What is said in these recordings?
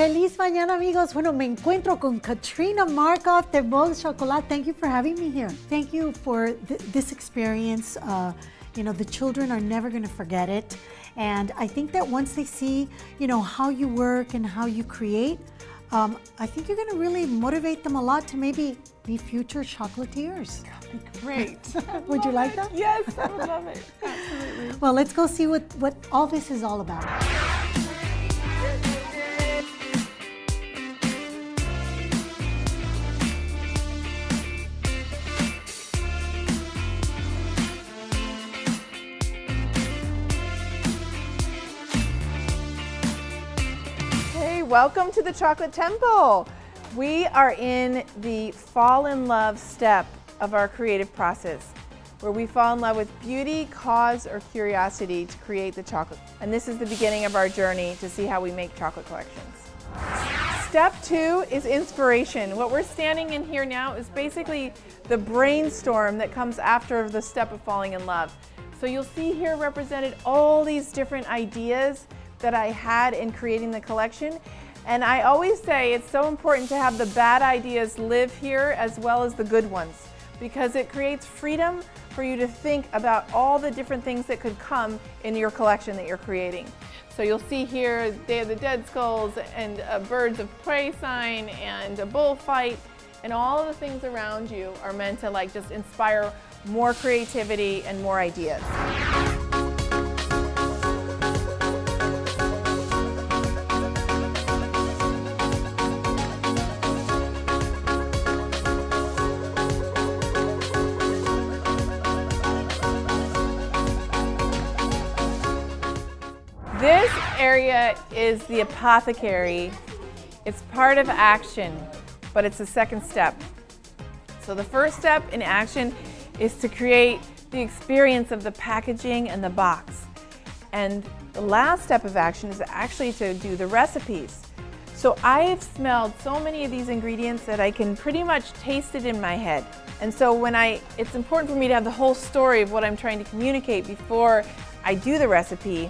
Feliz mañana, amigos. Bueno, me encuentro con Katrina Markov de Vosges-Chocolat. Thank you for having me here. Thank you for this experience. You know, the children are never going to forget it. And I think that once they see, you know, how you work and how you create, I think you're going to really motivate them a lot to maybe be future chocolatiers. Great. Would you like that? Yes, I would love it. Absolutely. Well, let's go see what all this is all about. Welcome to the Chocolate Temple. We are in the fall in love step of our creative process, where we fall in love with beauty, cause, or curiosity to create the chocolate. And this is the beginning of our journey to see how we make chocolate collections. Step 2 is inspiration. What we're standing in here now is basically the brainstorm that comes after the step of falling in love. So you'll see here represented all these different ideas that I had in creating the collection. And I always say it's so important to have the bad ideas live here as well as the good ones, because it creates freedom for you to think about all the different things that could come in your collection that you're creating. So you'll see here Day of the Dead Skulls and a Birds of Prey sign and a bullfight, and all of the things around you are meant to like just inspire more creativity and more ideas. This area is the apothecary. It's part of action, but it's the second step. So the first step in action is to create the experience of the packaging and the box. And the last step of action is actually to do the recipes. So I've smelled so many of these ingredients that I can pretty much taste it in my head. And so it's important for me to have the whole story of what I'm trying to communicate before I do the recipe.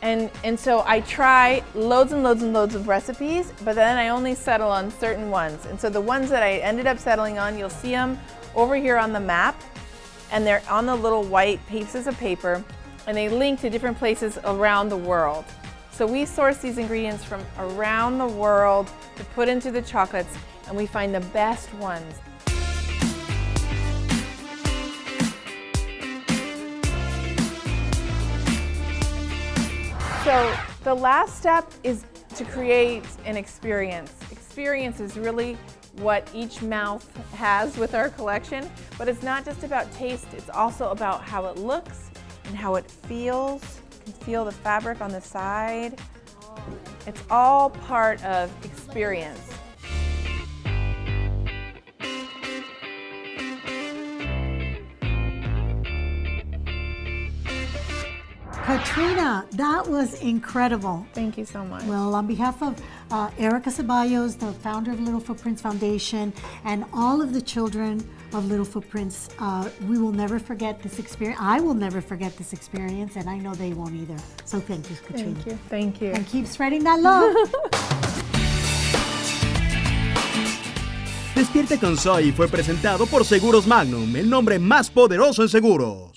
And so I try loads and loads and loads of recipes, but then I only settle on certain ones. And so the ones that I ended up settling on, you'll see them over here on the map, and they're on the little white pieces of paper, and they link to different places around the world. So we source these ingredients from around the world to put into the chocolates, and we find the best ones. So the last step is to create an experience. Experience is really what each mouth has with our collection, but it's not just about taste, it's also about how it looks and how it feels. You can feel the fabric on the side. It's all part of experience. Katrina, that was incredible. Thank you so much. Well, on behalf of Erica Ceballos, the founder of Little Footprints Foundation, and all of the children of Little Footprints, we will never forget this experience. I will never forget this experience, and I know they won't either. So thank you, Katrina. Thank you. Thank you. And keep spreading that love. Despierte con Zoe fue presentado por Seguros Magnum, el nombre más poderoso en seguro.